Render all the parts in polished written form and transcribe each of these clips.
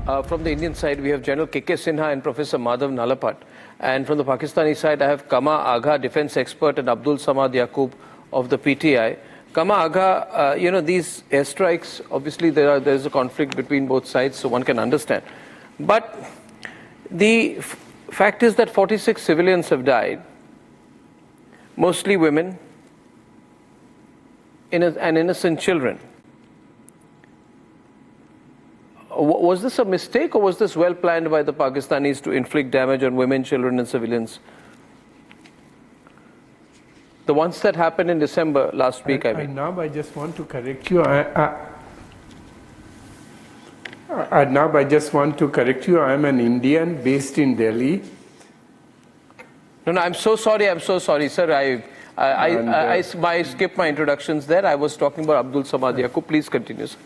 From the Indian side, we have General K.K. Sinha and Professor Madhav Nalapat. And from the Pakistani side, I have Kama Agha, defense expert, and Abdul Samad Yaqub of the PTI. Kama Agha, these airstrikes, obviously there is a conflict between both sides, so one can understand. But the fact is that 46 civilians have died, mostly women and innocent children. Was this a mistake, or was this well planned by the Pakistanis to inflict damage on women, children, and civilians? The ones that happened in December last week, I mean. Arnab, I just want to correct you. Arnab, I just want to correct you. I'm an Indian based in Delhi. No, I'm so sorry, sir. I skipped my introductions there. I was talking about Abdul Samad Yaqub. Please continue, sir.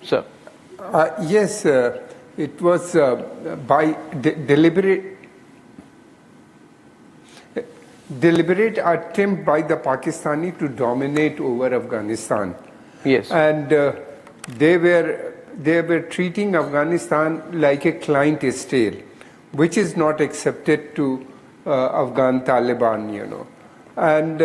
Sir. Yes, it was by deliberate attempt by the Pakistani to dominate over Afghanistan. Yes. And they were treating Afghanistan like a client state, which is not accepted to Afghan Taliban, And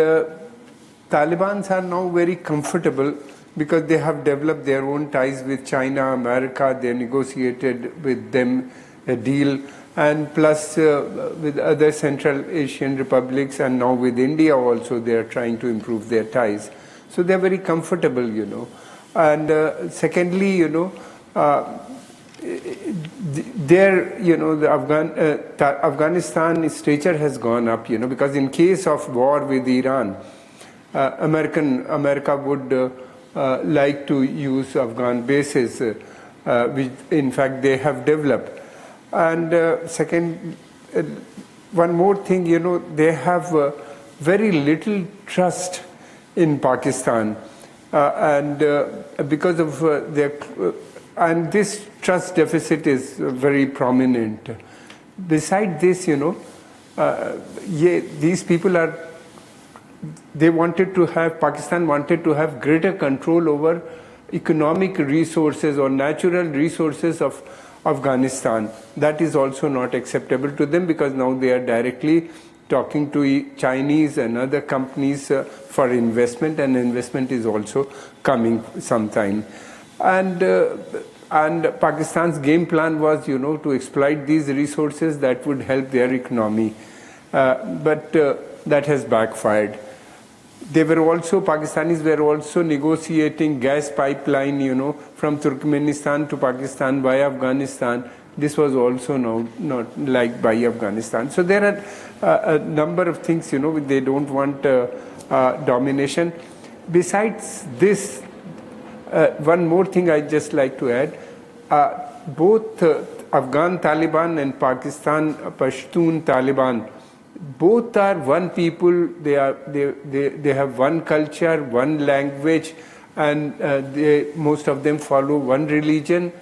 Talibans are now very comfortable because they have developed their own ties with China, America. They negotiated with them a deal, and plus with other Central Asian republics, and now with India also they are trying to improve their ties. So they are very comfortable, And secondly, Afghanistan stature has gone up, because in case of war with Iran, America would like to use Afghan bases, which in fact they have developed. And second, one more thing, they have very little trust in Pakistan, and because of and this trust deficit is very prominent. Besides this, these people Pakistan wanted to have greater control over economic resources or natural resources of Afghanistan. That is also not acceptable to them, because now they are directly talking to Chinese and other companies for investment, and investment is also coming sometime. And Pakistan's game plan was, to exploit these resources that would help their economy. But that has backfired. Pakistanis were also negotiating gas pipeline, from Turkmenistan to Pakistan via Afghanistan. This was also not liked by Afghanistan. So there are a number of things, they don't want domination. Besides this, one more thing I'd just like to add. Both Afghan Taliban and Pakistan Pashtun Taliban, both are one people. They have one culture, one language, and most of them follow one religion.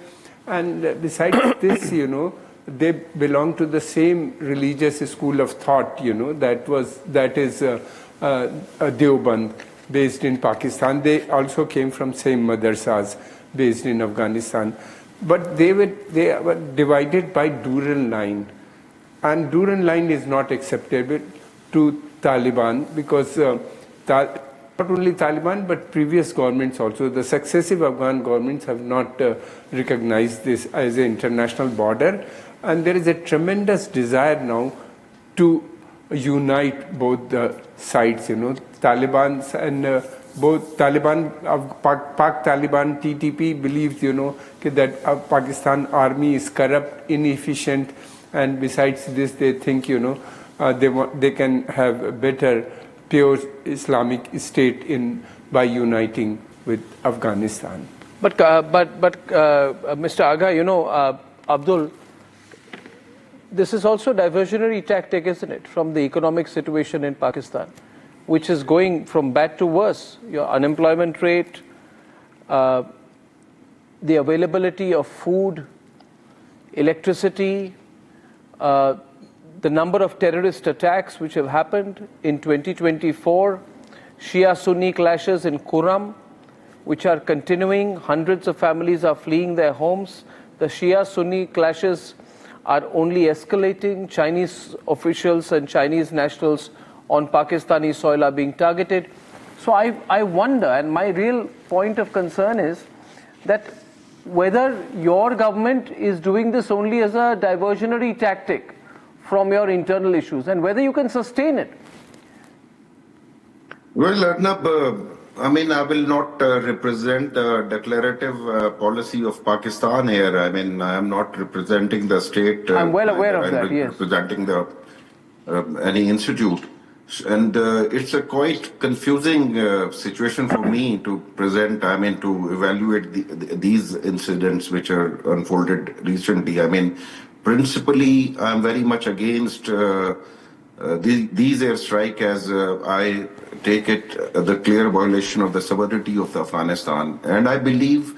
And besides this, they belong to the same religious school of thought. That is Deoband, based in Pakistan. They also came from same madrasas based in Afghanistan, but they were divided by Durand line. And Durand line is not acceptable to Taliban, because not only Taliban but previous governments also, the successive Afghan governments have not recognized this as an international border. And there is a tremendous desire now to unite both the sides, Taliban and both Taliban, Pak Taliban, TTP believes, that Pakistan army is corrupt, inefficient. And besides this, they think, they can have a better, pure Islamic state by uniting with Afghanistan. But Mr. Agha, Abdul, this is also a diversionary tactic, isn't it, from the economic situation in Pakistan, which is going from bad to worse. Your unemployment rate, the availability of food, electricity, the number of terrorist attacks which have happened in 2024, Shia-Sunni clashes in Kuram, which are continuing. Hundreds of families are fleeing their homes. The Shia-Sunni clashes are only escalating. Chinese officials and Chinese nationals on Pakistani soil are being targeted. So I wonder, and my real point of concern is that whether your government is doing this only as a diversionary tactic from your internal issues, and whether you can sustain it. Well, Arnab, I mean, I will not represent the declarative policy of Pakistan here. I mean, I am not representing the state. I'm well aware of that, yes. Representing the any institute. And it's a quite confusing situation for me to present, I mean, to evaluate these incidents which are unfolded recently. I mean, principally, I'm very much against these airstrikes as I take it the clear violation of the sovereignty of Afghanistan. And I believe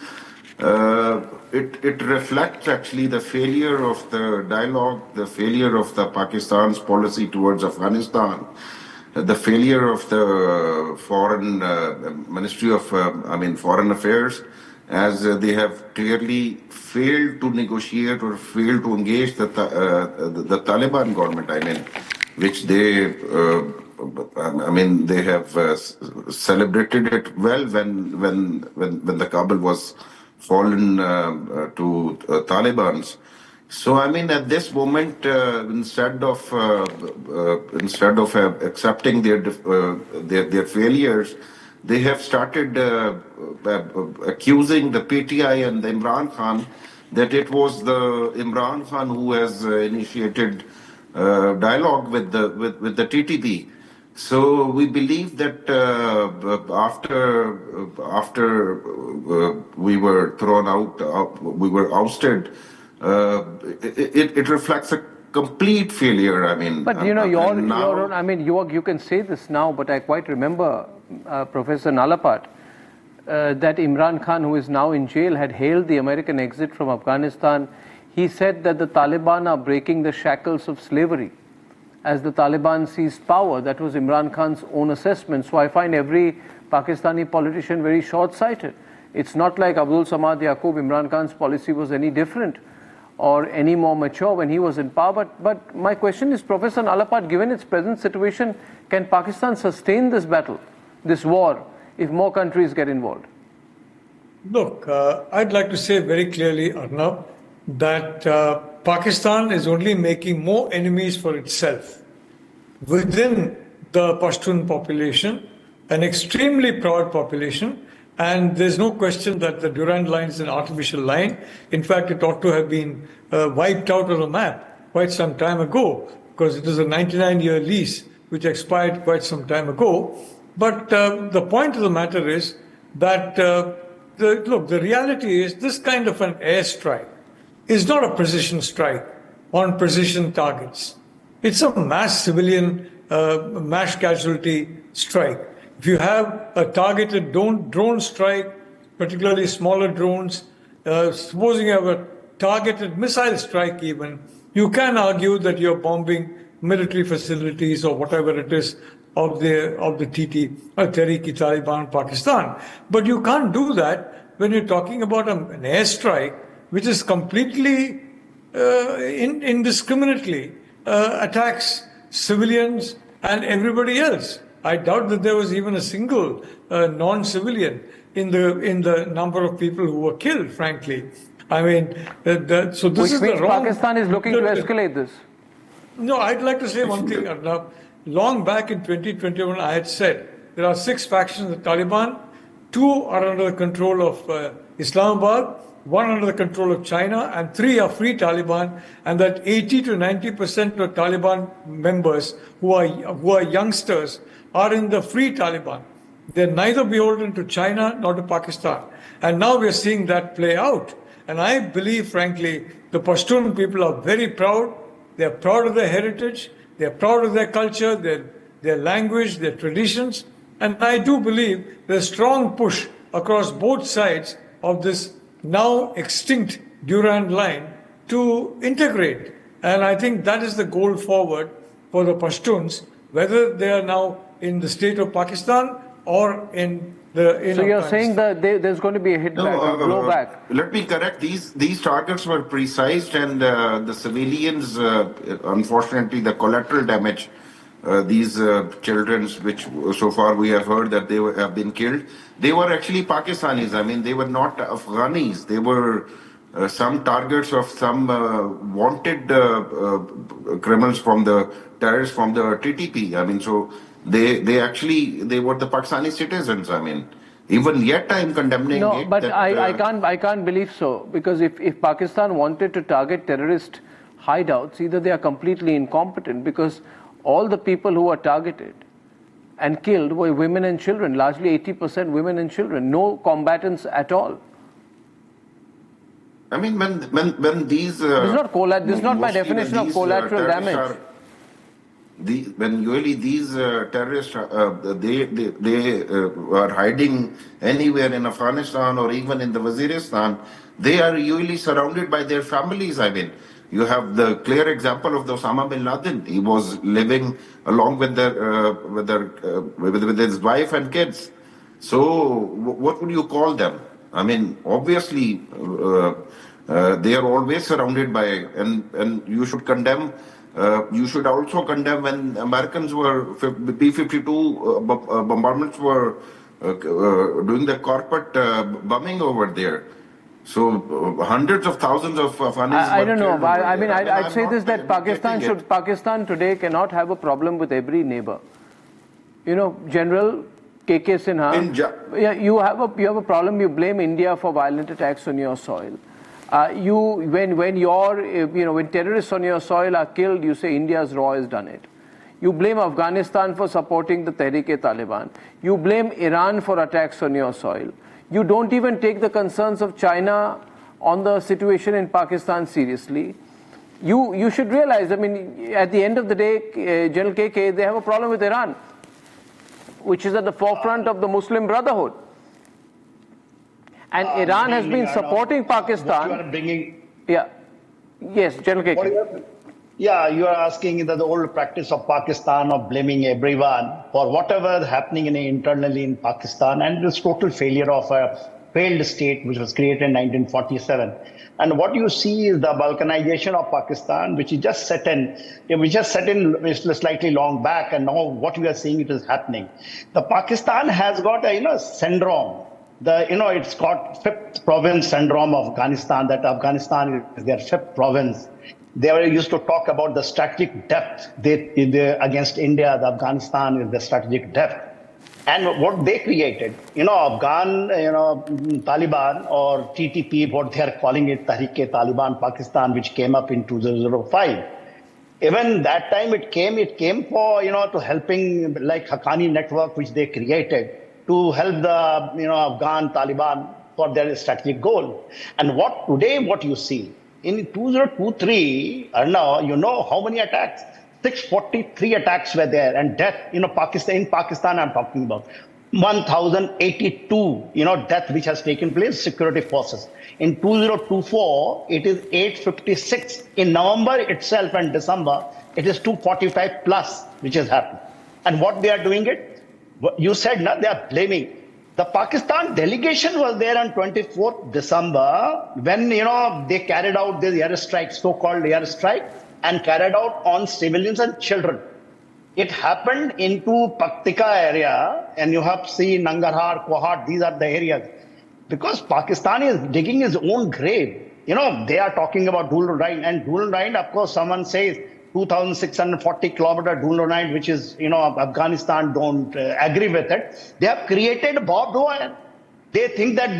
it reflects actually the failure of the dialogue, the failure of the Pakistan's policy towards Afghanistan, the failure of the foreign Ministry of Foreign Affairs, as they have clearly failed to negotiate or failed to engage the Taliban government. I mean, which they they have celebrated it well when the Kabul was fallen to Taliban's. So I mean, at this moment, instead of accepting their failures, they have started accusing the PTI and the Imran Khan that it was the Imran Khan who has initiated dialogue with the TTP. So we believe that after we were thrown out, we were ousted. It reflects a complete failure. I mean, but you know, you can say this now, but I quite remember Professor Nalapat that Imran Khan, who is now in jail, had hailed the American exit from Afghanistan. He said that the Taliban are breaking the shackles of slavery as the Taliban seized power. That was Imran Khan's own assessment. So I find every Pakistani politician very short-sighted. It's not like Abdul Samad Yaqub, Imran Khan's policy was any different or any more mature when he was in power. But my question is, Professor Nalapat, given its present situation, can Pakistan sustain this battle, this war, if more countries get involved? Look, I'd like to say very clearly, Arnab, that Pakistan is only making more enemies for itself within the Pashtun population, an extremely proud population. And there's no question that the Durand line is an artificial line. In fact, it ought to have been wiped out of the map quite some time ago, because it was a 99-year lease which expired quite some time ago. But the point of the matter is that, the reality is this kind of an airstrike is not a precision strike on precision targets. It's a mass civilian, mass casualty strike. If you have a targeted drone strike, particularly smaller drones, supposing you have a targeted missile strike even, you can argue that you're bombing military facilities or whatever it is of the Tehreek-e-Taliban Pakistan. But you can't do that when you're talking about an airstrike which is completely indiscriminately attacks civilians and everybody else. I doubt that there was even a single non-civilian in the number of people who were killed, frankly. I mean, so this is the wrong... Pakistan is looking to escalate this. No, I'd like to say one thing, Arnab. Long back in 2021, I had said there are 6 factions of the Taliban. 2 are under the control of Islamabad, 1 under the control of China, and 3 are free Taliban, and that 80 to 90% of Taliban members who are youngsters are in the free Taliban. They're neither beholden to China nor to Pakistan. And now we're seeing that play out. And I believe, frankly, the Pashtun people are very proud. They're proud of their heritage. They're proud of their culture, their language, their traditions. And I do believe there's a strong push across both sides of this now extinct Durand line to integrate. And I think that is the goal forward for the Pashtuns, whether they are now in the state of Pakistan or in So you're saying that there's going to be a hit back, a blowback? Let me correct. These targets were precise, and the civilians, unfortunately, the collateral damage, these children, which so far we have heard that have been killed, they were actually Pakistanis. I mean, they were not Afghanis. They were some targets of some wanted criminals from the terrorists from the TTP. I mean, so they were the Pakistani citizens. I mean, even yet I'm condemning no, it. But I can't believe so, because if Pakistan wanted to target terrorist hideouts, either they are completely incompetent, because all the people who were targeted and killed were women and children, largely 80% women and children, no combatants at all. I mean, when these this is not my definition of collateral damage. When usually these terrorists they are hiding anywhere in Afghanistan or even in the Waziristan, they are usually surrounded by their families. I mean, you have the clear example of the Osama bin Laden. He was living along with with his wife and kids. So what would you call them? I mean, obviously they are always surrounded by, and you should condemn. You should also condemn when Americans were B-52 bombardments were doing the corporate bombing over there. So hundreds of thousands of Afghans. I don't know. I mean, I'd say this, that Pakistan today cannot have a problem with every neighbor. You know, General K.K. Sinha, you have a problem. You blame India for violent attacks on your soil. When terrorists on your soil are killed, you say India's RAW has done it. You blame Afghanistan for supporting the Tehrik-e-Taliban. You blame Iran for attacks on your soil. You don't even take the concerns of China on the situation in Pakistan seriously. You should realize, I mean, at the end of the day, General KK, they have a problem with Iran, which is at the forefront of the Muslim Brotherhood. And Iran has been supporting Pakistan. Yeah. Yes, General KK. Yeah, you are asking that the old practice of Pakistan of blaming everyone for whatever is happening internally in Pakistan, and this total failure of a failed state which was created in 1947. And what you see is the balkanization of Pakistan, which is just set in, slightly long back, and now what we are seeing, it is happening. The Pakistan has got a syndrome. It's got fifth province syndrome of Afghanistan, that Afghanistan is their fifth province. They were used to talk about the strategic depth against India. The Afghanistan is the strategic depth. And what they created, Afghan, Taliban or TTP, what they are calling it, Tehrik-e-Taliban Pakistan, which came up in 2005. Even that time it came for, to helping, like Haqqani network, which they created to help the, Afghan Taliban for their strategic goal. And what you see in 2023, Arnab, how many attacks? 643 attacks were there, and death, in Pakistan I'm talking about 1,082, death which has taken place, security forces. In 2024, it is 856. In November itself and December, it is 245 plus, which has happened. And what they are doing it? You said, they are blaming. The Pakistan delegation was there on 24th December when, they carried out these airstrikes, so-called airstrike, and carried out on civilians and children. It happened into Paktika area, and you have seen Nangarhar, Kohat, these are the areas. Because Pakistan is digging his own grave. They are talking about Dhul Line, and Dhul Line, of course, someone says 2,640 kilometer Dhul Line, which is, Afghanistan don't agree with it. They have created barbed wire. They think that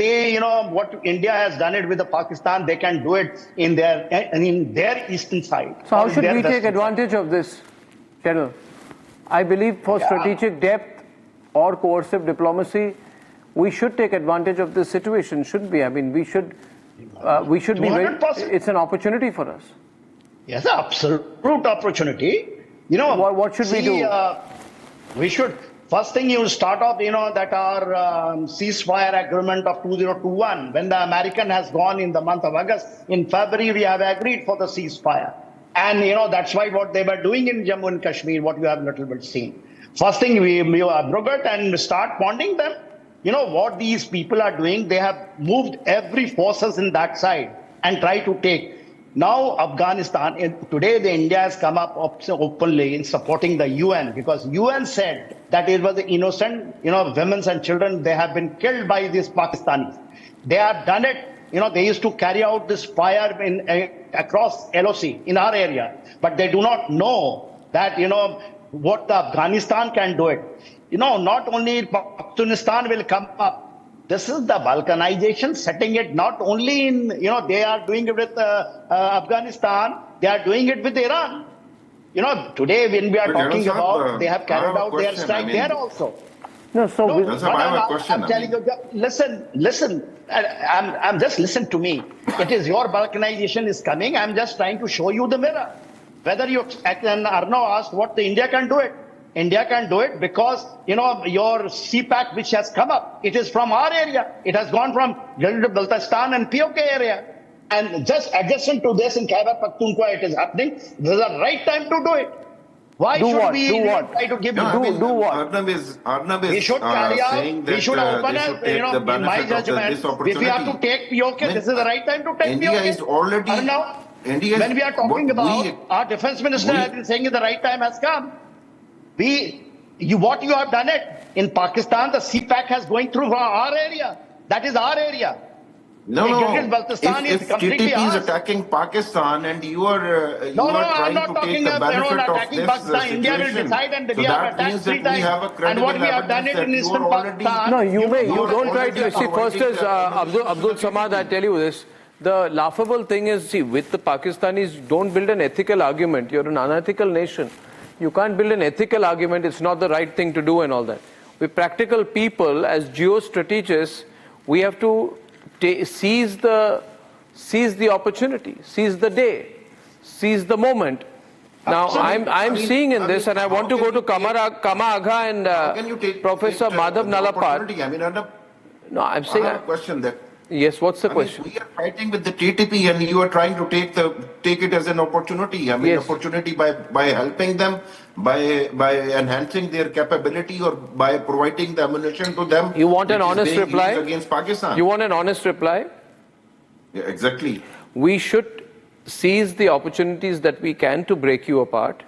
what India has done it with the Pakistan, they can do it in their eastern side. So how should we take advantage of this, General? I believe for strategic depth or coercive diplomacy, we should take advantage of this situation, shouldn't we? I mean, we should be very, it's an opportunity for us. Yes, absolute opportunity. What should we do? We should. First thing, you start off, that our ceasefire agreement of 2021, when the American has gone in the month of August, in February, we have agreed for the ceasefire. And, that's why what they were doing in Jammu and Kashmir, what you have a little bit seen. First thing, we abrogate and start bonding them. You know what these people are doing? They have moved every forces in that side and try to take. Now Afghanistan, today the India has come up openly in supporting the UN, because UN said that it was innocent, women and children, they have been killed by these Pakistanis. They have done it. They used to carry out this fire across LOC in our area, but they do not know that, what the Afghanistan can do it. Not only Pakistan will come up. This is the balkanization, setting it not only in, they are doing it with Afghanistan, they are doing it with Iran. Today when we are talking about, they have carried out their strike there also. No, so I have a question. I'm telling you, listen. I'm just listen to me. It is your balkanization is coming. I'm just trying to show you the mirror. Whether you, and Arnab asked what the India can do it. India can do it because, your CPAC which has come up, it is from our area. It has gone from Baltistan and POK area. And just adjacent to this in Khyber Pakhtunkhwa, it is happening. This is the right time to do it. Why should we try to give you do what? Arnab is we should carry out, saying that we should open in my judgment, if we have to take POK, this is the right time to take India POK. is already... When we are talking about, our defense minister has been saying the right time has come. What you have done it in Pakistan, the CPAC has going through our area. That is our area. No. If TTP is attacking Pakistan and you are trying to take the benefit of this Pakistan, India will decide, and we have attacked 3 times. And what we have done it in Eastern Pakistan. No, you don't try to see. First is Abdul Samad. I tell you this. The laughable thing is, see, with the Pakistanis, don't build an ethical argument. You're an unethical nation. You can't build an ethical argument. It's not the right thing to do and all that. We're practical people, as geostrategists, we have to seize the opportunity, seize the day, seize the moment. Now, I'm seeing in this, and I want to go to Kama Agha and Professor Madhav Nalapat. No, I'm saying... I have a question there. Yes, what's the question? We are fighting with the TTP and you are trying to take it as an opportunity. Opportunity by helping them, by enhancing their capability, or by providing the ammunition to them. You want an honest reply? Against Pakistan. You want an honest reply? Yeah, exactly. We should seize the opportunities that we can to break you apart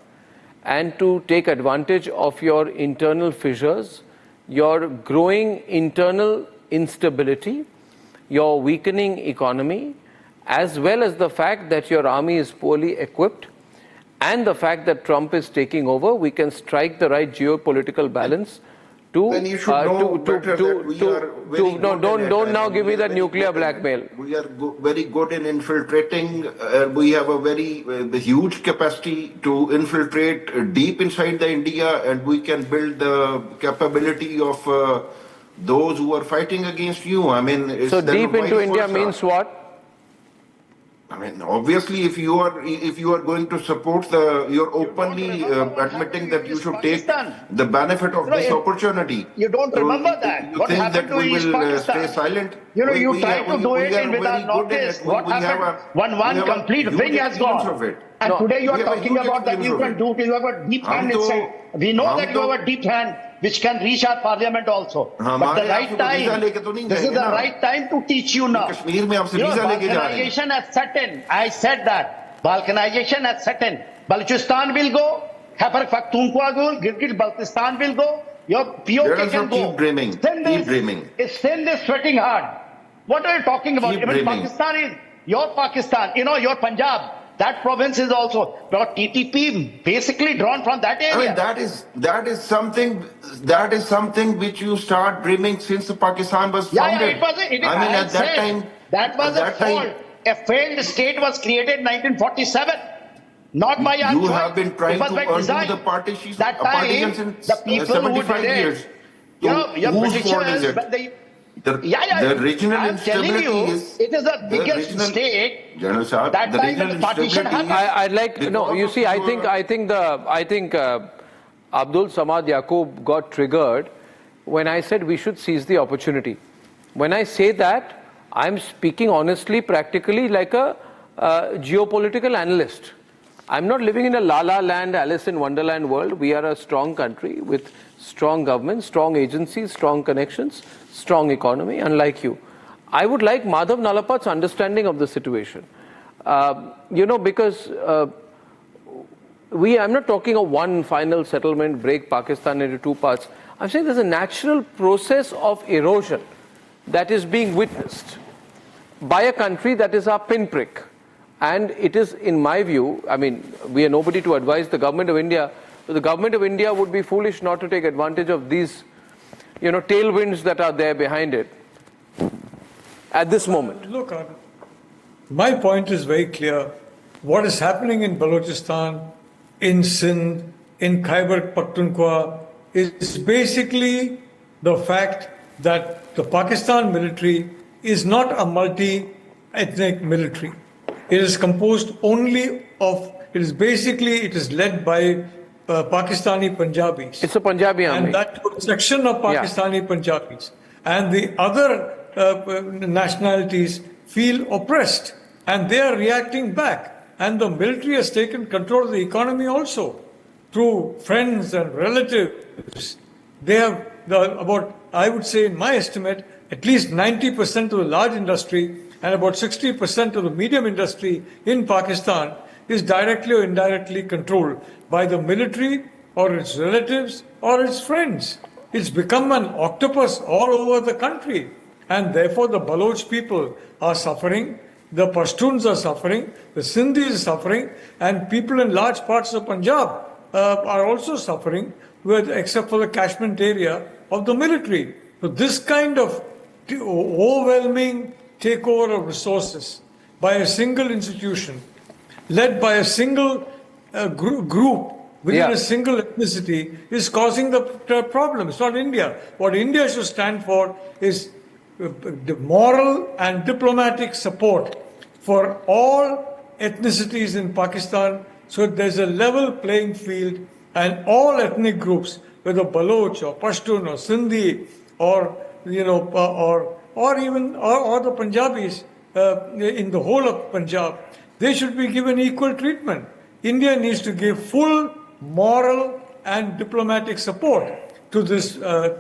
and to take advantage of your internal fissures, your growing internal instability, your weakening economy, as well as the fact that your army is poorly equipped, and the fact that Trump is taking over. We can strike the right geopolitical balance to... Then you should know better that we are very good don't now give me that nuclear blackmail. We are very good in infiltrating. We have a very huge capacity to infiltrate deep inside the India, and we can build the capability of those who are fighting against you. So deep into India means what? Obviously, if you are going to support you're openly admitting that you should take the benefit of this opportunity. You don't remember that. You what think happened that to we East will Pakistan? stay silent? You try to do it without notice. What happened? One complete wing has gone. And today you are talking about that you can do, you have a deep hand inside. We know that you have a deep hand which can reach our parliament also. But the right time, this is the right time to teach you now. Balkanization has set in. I said that. Balkanization has set in. Balochistan will go. Khyber Pakhtunkhwa will go. Gilgit-Baltistan will go. Your POK can go. Keep dreaming. Keep dreaming. Sindh is sweating hard. What are you talking about? Even Pakistan is your Pakistan. Your Punjab. That province is also TTP basically drawn from that area. That is something which you start dreaming since Pakistan was founded. That was a fault. A failed state was created in 1947. Not by our choice. You have been trying to undo the partitions since the people 75 years. Whose fault is it? The regional instability is... It is the biggest state. General Saab, that the time the partition happened. I'd like... No, you see, I think Abdul Samad Yaqub got triggered when I said we should seize the opportunity. When I say that, I'm speaking honestly, practically like a geopolitical analyst. I'm not living in a la-la land, Alice in Wonderland world. We are a strong country with strong government, strong agencies, strong connections, strong economy, unlike you. I would like Madhav Nalapat's understanding of the situation. Because I'm not talking of one final settlement, break Pakistan into two parts. I'm saying there's a natural process of erosion that is being witnessed by a country that is our pinprick. And it is, in my view, I mean, we are nobody to advise the government of India, but the government of India would be foolish not to take advantage of these, tailwinds that are there behind it at this moment. Look, my point is very clear. What is happening in Balochistan, in Sindh, in Khyber Pakhtunkhwa is basically the fact that the Pakistan military is not a multi-ethnic military. It is composed only of, it is led by Pakistani Punjabis. It's a Punjabi army. And that section of Pakistani Punjabis. And the other nationalities feel oppressed and they are reacting back. And the military has taken control of the economy also through friends and relatives. They have I would say in my estimate, at least 90% of the large industry and about 60% of the medium industry in Pakistan is directly or indirectly controlled by the military or its relatives or its friends. It's become an octopus all over the country. And therefore the Baloch people are suffering, the Pashtuns are suffering, the Sindhis are suffering, and people in large parts of Punjab are also suffering, except for the catchment area of the military. So this kind of overwhelming takeover of resources by a single institution, led by a single group within a single ethnicity, is causing the problem. It's not India. What India should stand for is the moral and diplomatic support for all ethnicities in Pakistan, so there's a level playing field and all ethnic groups, whether Baloch or Pashtun or Sindhi or the Punjabis in the whole of Punjab, they should be given equal treatment. India needs to give full moral and diplomatic support to this,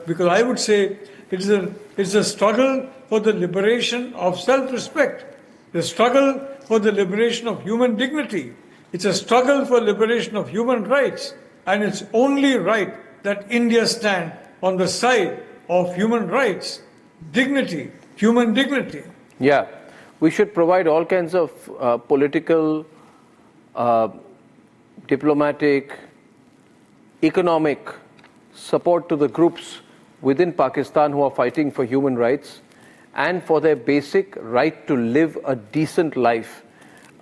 because I would say it's a struggle for the liberation of self-respect, the struggle for the liberation of human dignity. It's a struggle for liberation of human rights, and it's only right that India stand on the side of human rights, dignity, human dignity. Yeah, we should provide all kinds of political, diplomatic, economic support to the groups within Pakistan who are fighting for human rights and for their basic right to live a decent life.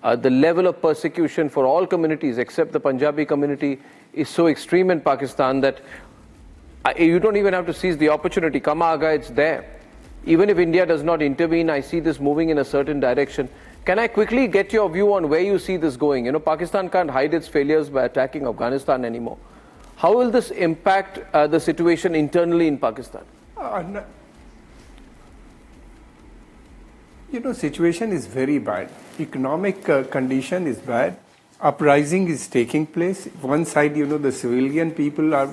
The level of persecution for all communities except the Punjabi community is so extreme in Pakistan that you don't even have to seize the opportunity. Kama Aga, it's there. Even if India does not intervene, I see this moving in a certain direction. Can I quickly get your view on where you see this going? Pakistan can't hide its failures by attacking Afghanistan anymore. How will this impact the situation internally in Pakistan? Situation is very bad. Economic condition is bad. Uprising is taking place. One side, the civilian people are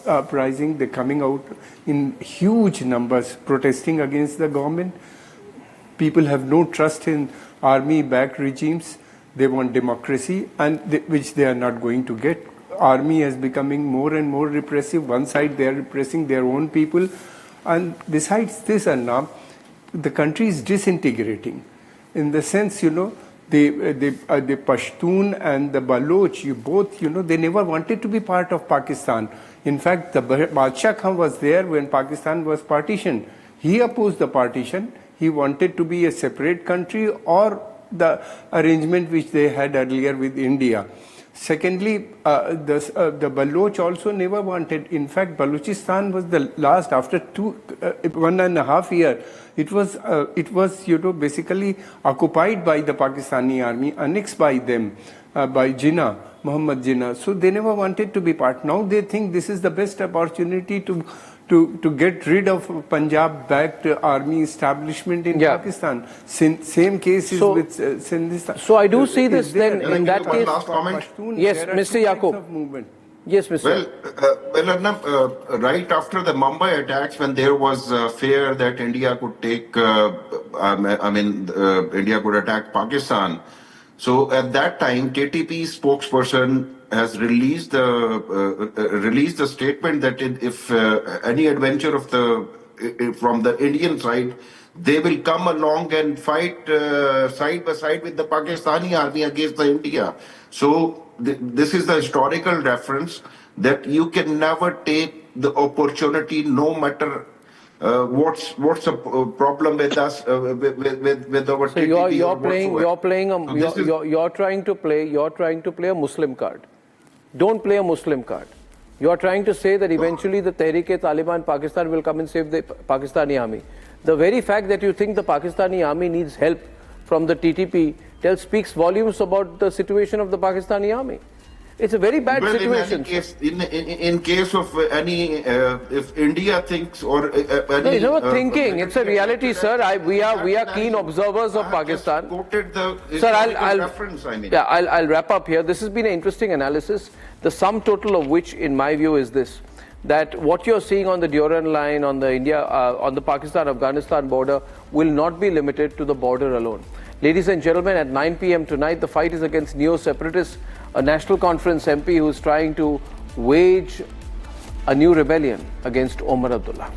uprising. They're coming out in huge numbers protesting against the government. People have no trust in army-backed regimes. They want democracy, and which they are not going to get. Army is becoming more and more repressive. One side, they are repressing their own people. And besides this, Arnab, the country is disintegrating. In the sense, the Pashtun and the Baloch, they never wanted to be part of Pakistan. In fact, the Badshah Khan was there when Pakistan was partitioned. He opposed the partition. He wanted to be a separate country or the arrangement which they had earlier with India. Secondly, the Baloch also never wanted. In fact, Balochistan was the last, after 1.5 years. It was basically occupied by the Pakistani army, annexed by them, by Muhammad Jinnah. So they never wanted to be part. Now they think this is the best opportunity to to get rid of Punjab-backed army establishment in Pakistan. Same case is with Sindhistan. So I do see this then in that case. Last comment. Yes, Mr. Yaqub. Yes, Mr. Well, Arnab, right after the Mumbai attacks, when there was fear that India could take, India could attack Pakistan. So at that time, KTP spokesperson has released the statement that if any adventure of from the Indian side, they will come along and fight side by side with the Pakistani army against the India. So this is the historical reference that you can never take the opportunity, no matter what's a problem with us with our. So you're trying to play a Muslim card. Don't play a Muslim card. You are trying to say that eventually the Tehreek-e-Taliban Pakistan will come and save the Pakistani army. The very fact that you think the Pakistani army needs help from the TTP speaks volumes about the situation of the Pakistani army. It's a very bad situation. In case of any, if India thinks or any, no, it's not thinking. It's a reality, sir. We are keen observers of Pakistan. Sir, I'll wrap up here. This has been an interesting analysis. The sum total of which, in my view, is this: that what you're seeing on the Durand line, on the Pakistan-Afghanistan border, will not be limited to the border alone. Ladies and gentlemen, at 9 p.m. tonight, the fight is against neo-separatists, a National Conference MP who is trying to wage a new rebellion against Omar Abdullah.